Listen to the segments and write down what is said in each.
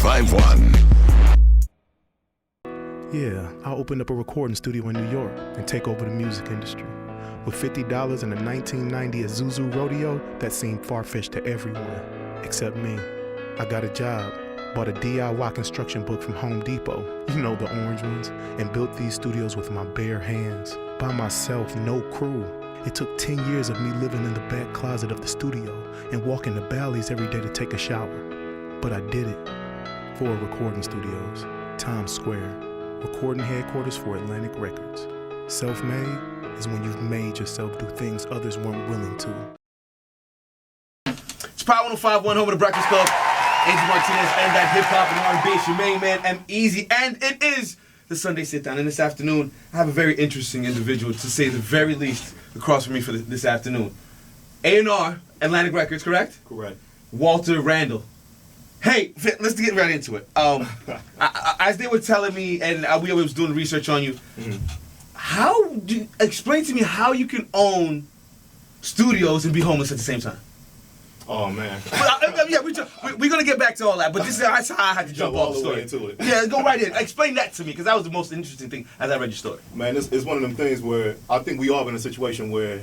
1051. Yeah, I'll open up a recording studio in New York and take over the music industry. With $50 and a 1990 Isuzu Rodeo, that seemed far-fetched to everyone, except me. I got a job, bought a DIY construction book from Home Depot, you know, the orange ones, and built these studios with my bare hands. By myself, no crew. It took 10 years of me living in the back closet of the studio and walking the Bally's every day to take a shower. But I did it. 4 recording studios, Times Square, recording headquarters for Atlantic Records. Self-made is when you've made yourself do things others weren't willing to. It's Power 1051, home of the Breakfast Club. Angel Martinez and that hip-hop and R&B. It's your main man, EmEz, and it is the Sunday sit-down. And this afternoon, I have a very interesting individual, to say the very least, across from me for this afternoon. A&R, Atlantic Records, correct? Correct. Walter Randall. Hey, let's get right into it. As they were telling me, and we was doing research on you, explain to me how you can own studios and be homeless at the same time. Oh man. Yeah, we're gonna get back to all that, but that's how I had to jump off the story. Into it. Yeah, go right in. Explain that to me, because that was the most interesting thing as I read your story. Man, it's one of them things where I think we all been in a situation where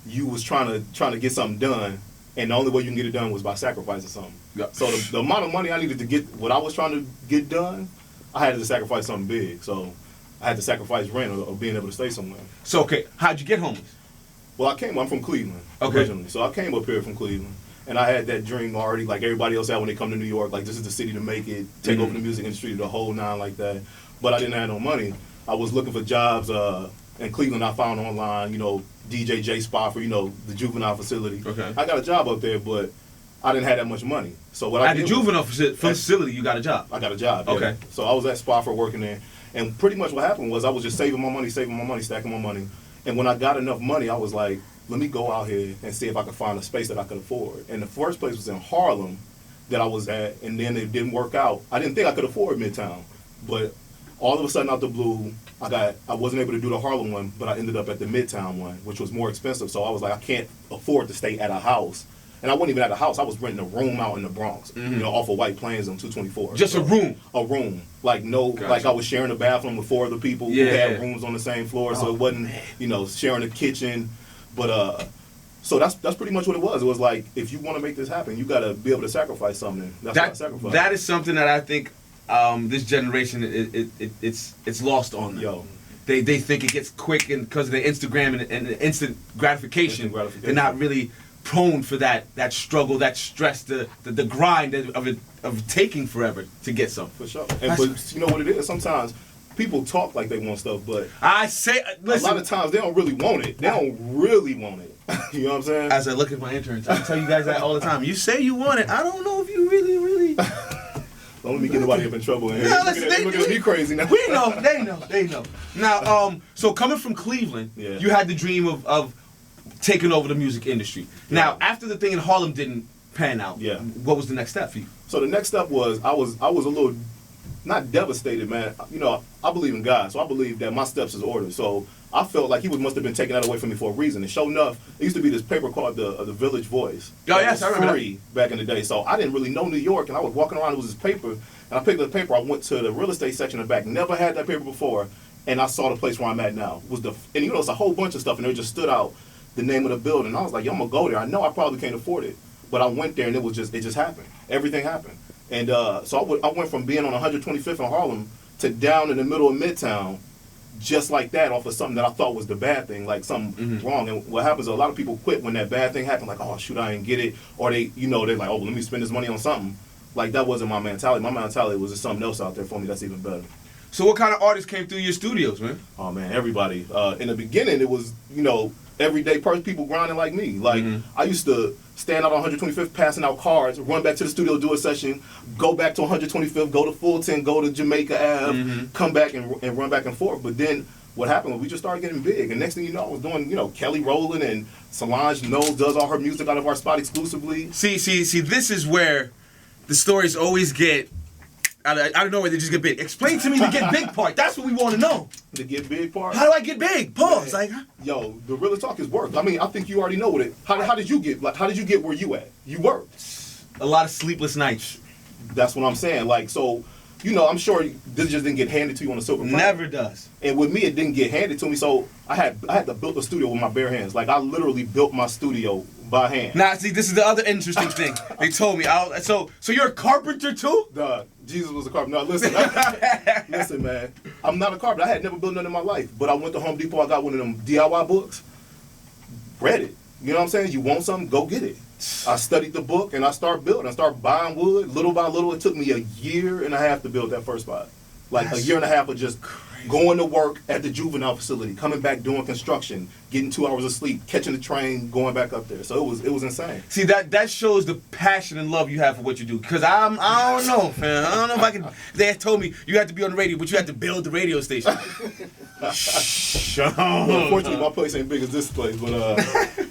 you was trying to get something done, and the only way you can get it done was by sacrificing something. Yeah. So the amount of money I needed to get what I was trying to get done, I had to sacrifice something big. So I had to sacrifice rent or being able to stay somewhere. So okay, how'd you get homeless? Well, I'm from Cleveland originally, so I came up here from Cleveland. And I had that dream already, like everybody else had when they come to New York, like this is the city to make it, take over the music industry, the whole nine like that. But I didn't have no money. I was looking for jobs in Cleveland. I found online, DJ J Spot for, the juvenile facility. Okay. I got a job up there, but I didn't have that much money. So what At the juvenile facility, you got a job? I got a job, yeah. Okay. So I was at Spot for working there. And pretty much what happened was I was just saving my money, stacking my money. And when I got enough money, I was like, let me go out here and see if I could find a space that I could afford. And the first place was in Harlem that I was at, and then it didn't work out. I didn't think I could afford Midtown, but all of a sudden out the blue, I wasn't able to do the Harlem one, but I ended up at the Midtown one, which was more expensive. So I was like, I can't afford to stay at a house. And I wasn't even at a house. I was renting a room out in the Bronx, off of White Plains on 224. Just a room? A room. Like I was sharing a bathroom with 4 other people who had rooms on the same floor, so it wasn't, sharing a kitchen. But so that's pretty much what it was. It was like, if you want to make this happen, you got to be able to sacrifice something. That's what I sacrificed. That is something that I think this generation it's lost on them. Yo. They think it gets quick, and because of the Instagram and the instant gratification, they're not really prone for that struggle, that stress, the grind of taking forever to get something. For sure. But you know what it is? Sometimes people talk like they want stuff, but listen, a lot of times they don't really want it. They don't really want it. You know what I'm saying? As I look at my interns, I tell you guys that all the time. You say you want it. I don't know if you really. Don't let me get nobody up in trouble in here. No, listen, Look at me crazy now. We know. They know. Now, so coming from Cleveland, you had the dream of taking over the music industry. Now, after the thing in Harlem didn't pan out, what was the next step for you? So the next step was I was a little, not devastated, man. I believe in God, so I believe that my steps is ordered. So I felt like he must have been taking that away from me for a reason. And sure enough, there used to be this paper called the Village Voice. Oh yes, I remember free back in the day. So I didn't really know New York, and I was walking around. It was this paper, and I picked up the paper. I went to the real estate section in the back. Never had that paper before, and I saw the place where I'm at now. And it's a whole bunch of stuff, and it just stood out the name of the building. I was like, yo, I'm gonna go there. I know I probably can't afford it, but I went there, and it just happened. Everything happened. And so I went from being on 125th in Harlem to down in the middle of Midtown, just like that, off of something that I thought was the bad thing, like something wrong. And what happens is a lot of people quit when that bad thing happened, like, oh, shoot, I didn't get it. Or they're like, oh, let me spend this money on something. Like, that wasn't my mentality. My mentality was just something else out there for me that's even better. So what kind of artists came through your studios, man? Oh, man, everybody. In the beginning, it was, everyday people grinding like me. Like, I used to stand out on 125th, passing out cards, run back to the studio, do a session, go back to 125th, go to Fulton, go to Jamaica Ave, come back and run back and forth. But then what happened was we just started getting big. And next thing you know, I was doing, Kelly Rowland, and Solange Knowles does all her music out of our spot exclusively. See, this is where the stories always get, I don't know where they just get big. Explain to me the get big part. That's what we want to know. The get big part? How do I get big? Pause. Yo, the real talk is work. I mean, I think you already know what it. How did you get where you at? You worked. A lot of sleepless nights. That's what I'm saying. Like, so, you know, I'm sure this just didn't get handed to you on a silver platter. Never does. And with me, it didn't get handed to me. So I had to build a studio with my bare hands. Like, I literally built my studio by hand. Now, see, this is the other interesting thing. They told me. So you're a carpenter too? Jesus was a carpenter. No, listen, listen, man. I'm not a carpenter. I had never built nothing in my life. But I went to Home Depot. I got one of them DIY books. Read it. You know what I'm saying? You want something? Go get it. I studied the book and I started building. I started buying wood little by little. It took me a year and a half to build that first spot. Like a year and a half of just going to work at the juvenile facility, coming back doing construction, getting 2 hours of sleep, catching the train, going back up there. So it was insane. See, that shows the passion and love you have for what you do. Because I don't know, man. I don't know if I can. They had told me you had to be on the radio, but you had to build the radio station. Well, unfortunately, my place ain't big as this place, but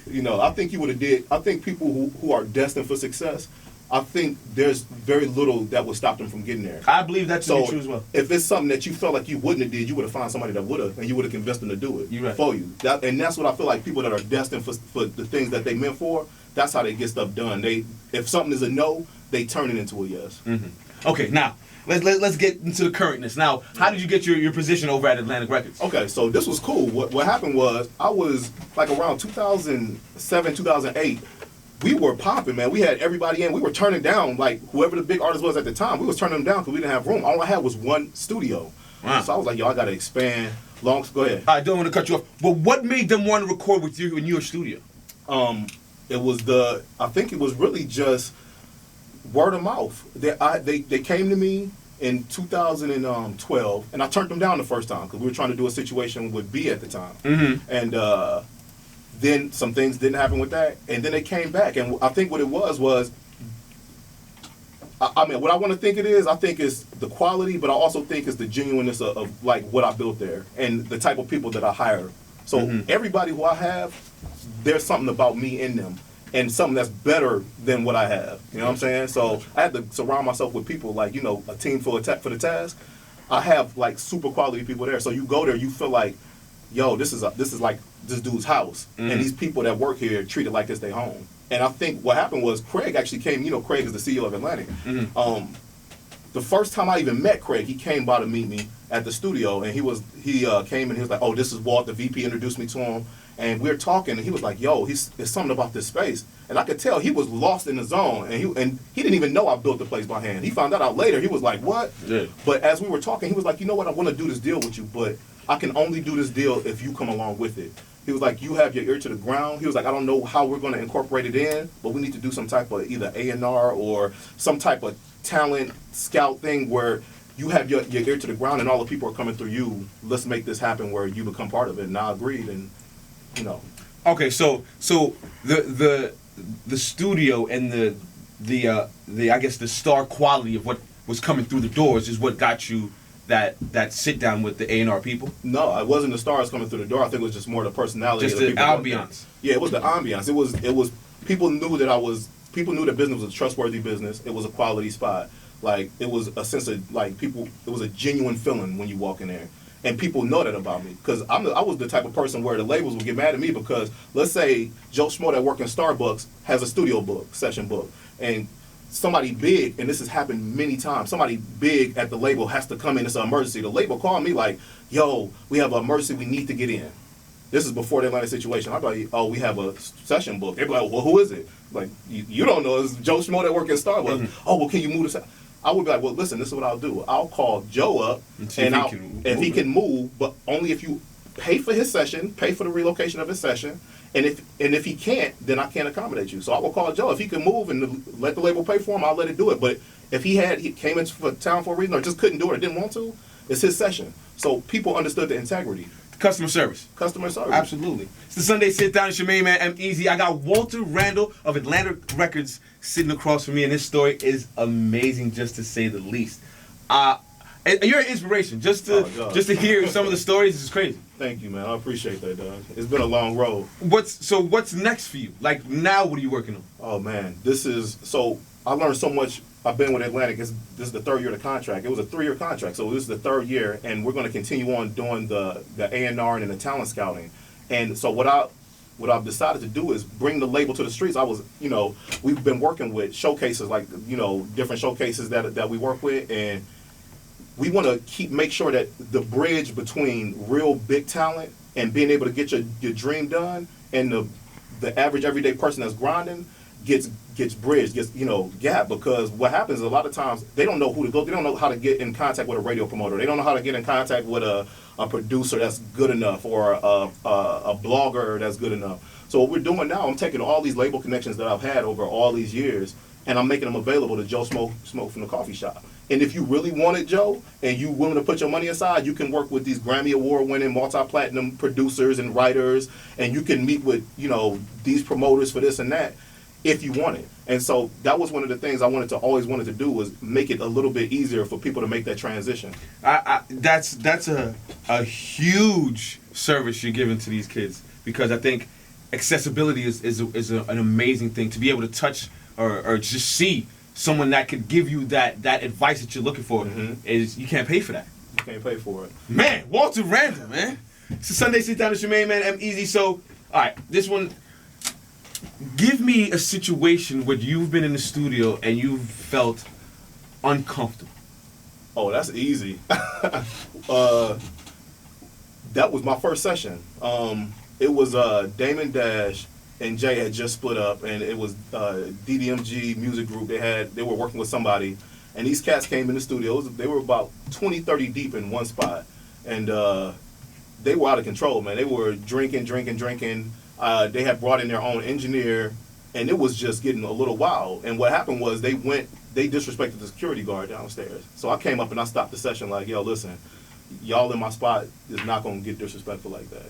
you know, I think you would have did. I think people who are destined for success, I think there's very little that would stop them from getting there. I believe that's true as well. If it's something that you felt like you wouldn't have did, you would have found somebody that would have, and you would have convinced them to do it for you. And that's what I feel like people that are destined for the things that they meant for. That's how they get stuff done. If something is a no, they turn it into a yes. Mm-hmm. Okay, now let's get into the currentness. Now, how did you get your position over at Atlantic Records? Okay, so this was cool. What happened was I was like around 2007, 2008. We were popping, man. We had everybody in. We were turning down, like, whoever the big artist was at the time. We was turning them down because we didn't have room. All I had was one studio. Wow. So I was like, yo, I got to expand. Go ahead. I don't want to cut you off. But what made them want to record with you in your studio? It was I think it was really just word of mouth. They came to me in 2012, and I turned them down the first time because we were trying to do a situation with B at the time. Mm-hmm. And then some things didn't happen with that, and then they came back. And I think what it was I mean, what I want to think it is, I think it's the quality, but I also think it's the genuineness of like what I built there and the type of people that I hire. So everybody who I have, there's something about me in them and something that's better than what I have. You know what I'm saying? So I had to surround myself with people like, you know, a team for the task. I have like super quality people there. So you go there, you feel like, yo, this is like this dude's house, and these people that work here treat it like it's their home. And I think what happened was Craig actually came. You know, Craig is the CEO of Atlantic. The first time I even met Craig, he came by to meet me at the studio, and he came and he was like, "Oh, this is Walt." The VP introduced me to him, and we were talking, and he was like, "Yo, there's something about this space," and I could tell he was lost in the zone, and he didn't even know I built the place by hand. He found that out later. He was like, "What?" Yeah. But as we were talking, he was like, "You know what? I want to do this deal with you, but I can only do this deal if you come along with it." He was like, "You have your ear to the ground." He was like, "I don't know how we're going to incorporate it in, but we need to do some type of either A&R or some type of talent scout thing where you have your ear to the ground and all the people are coming through you. Let's make this happen where you become part of it." And I agreed, and you know. Okay, so the studio and the I guess the star quality of what was coming through the doors is what got you that sit down with the A&R people? No, it wasn't the stars coming through the door. I think it was just more the personality. Just of the the ambiance. Yeah, it was the ambiance. It was people knew that business was a trustworthy business. It was a quality spot. Like it was a sense of like people. It was a genuine feeling when you walk in there, and people know that about me because I was the type of person where the labels would get mad at me because let's say Joe Schmo that work in Starbucks has a studio book, session book, and somebody big, and this has happened many times, somebody big at the label has to come in, it's an emergency. The label called me like, "Yo, we have an emergency, we need to get in." This is before the Atlanta situation. I'm like, "Oh, we have a session book." They'd be like, "Well, who is it?" Like, you don't know, it's Joe Schmo that work at Starbucks. "Oh, well, can you move this?" I would be like, "Well, listen, this is what I'll do. I'll call Joe up, and if he can move, but only if you pay for his session, pay for the relocation of his session, and if he can't, then I can't accommodate you. So I will call Joe. If he can move and let the label pay for him, I'll let it do it. But if he came into town for a reason or just couldn't do it or didn't want to, it's his session." So people understood the integrity. Customer service. Customer service. Absolutely. It's the Sunday Sit Down. It's your main man, EmEz. I got Walter Randall of Atlantic Records sitting across from me, and this story is amazing, just to say the least. You're an inspiration. Just to hear some of the stories is crazy. Thank you, man. I appreciate that, dog. It's been a long road. What's next for you? Like now, what are you working on? Oh man, I learned so much. I've been with Atlantic. This is the third year of the contract. It was a 3-year contract, so this is the third year, and we're going to continue on doing the A&R and the talent scouting. And so what what I've decided to do is bring the label to the streets. We've been working with showcases, like, different showcases that we work with, and we want to make sure that the bridge between real big talent and being able to get your dream done and the average everyday person that's grinding gets bridged, gap, because what happens is a lot of times they don't know who to go, they don't know how to get in contact with a radio promoter, they don't know how to get in contact with a producer that's good enough, or a blogger that's good enough. So what we're doing now, I'm taking all these label connections that I've had over all these years, and I'm making them available to Joe Smoke from the coffee shop. And if you really want it, Joe, and you willing to put your money aside, you can work with these Grammy Award-winning, multi-platinum producers and writers, and you can meet with, these promoters for this and that, if you want it. And so that was one of the things I always wanted to do, was make it a little bit easier for people to make that transition. That's a huge service you're giving to these kids, because I think accessibility is an amazing thing, to be able to touch or just see someone that could give you that advice that you're looking for. Is you can't pay for that. You can't pay for it. Man, Walter Randall, man. It's a Sunday Sit Down. It's your main man, EmEz. So, all right, this one. Give me a situation where you've been in the studio and you've felt uncomfortable. Oh, that's easy. That was my first session. It was Damon Dash and Jay had just split up, and it was DDMG Music Group. They were working with somebody, and these cats came in the studio. They were about 20, 30 deep in one spot, and they were out of control, man. They were drinking. They had brought in their own engineer, and it was just getting a little wild. And what happened was they disrespected the security guard downstairs. So I came up and I stopped the session like, yo, listen, y'all in my spot is not going to get disrespectful like that.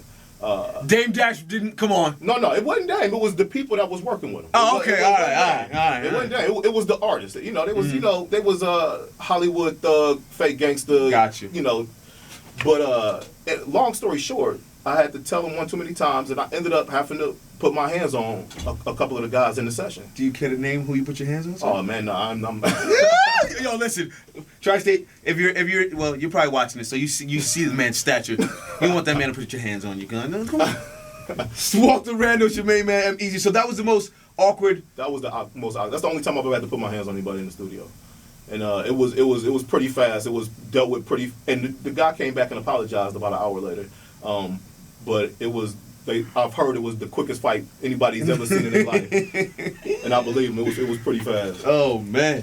Dame Dash didn't, come on. No, it wasn't Dame. It was the people that was working with him. Oh, okay, all right. It wasn't Dame. It was the artists. They was Hollywood thug, fake gangster. Got you. But long story short, I had to tell them one too many times, and I ended up having to put my hands on a couple of the guys in the session. Do you care to name who you put your hands on? Oh man, no, I'm Yo, listen, Tri-State. If you're, well, you're probably watching this, so you see the man's stature. You want that man to put your hands on you, no, come on. Walter Randall, your main man, EmEz. So that was the most awkward. That was the most. That's the only time I've ever had to put my hands on anybody in the studio, and it was pretty fast. It was dealt with pretty, and the guy came back and apologized about an hour later. But I've heard it was the quickest fight anybody's ever seen in their life. And I believe him, it was pretty fast. Oh, man.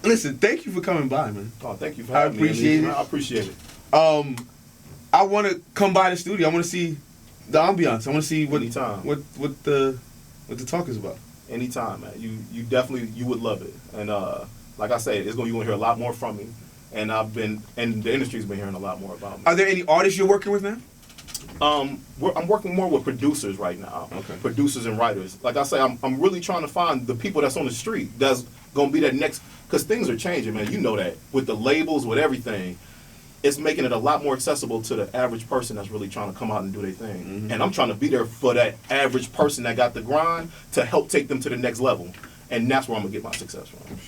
Listen, thank you for coming by, man. Oh, thank you for having me. I appreciate it. I want to come by the studio. I want to see the ambiance. I want to see what the talk is about. Anytime, man. You definitely would love it. And like I said, you're going to hear a lot more from me. And the industry's been hearing a lot more about me. Are there any artists you're working with now? I'm working more with producers right now. Okay. Producers and writers. Like I say, I'm really trying to find the people that's on the street that's gonna be that next. Because things are changing, man. You know that with the labels, with everything, it's making it a lot more accessible to the average person that's really trying to come out and do their thing. Mm-hmm. And I'm trying to be there for that average person that got the grind to help take them to the next level. And that's where I'm gonna get my success from.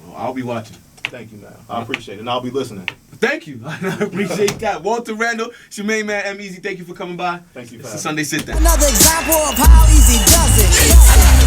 Well, I'll be watching. Thank you, man. I appreciate it, and I'll be listening. Thank you. I appreciate that. Walter Randall, it's your main man, EmEz. Thank you for coming by. Thank you for having me. It's a Sunday Sit Down. Another example of how easy does it.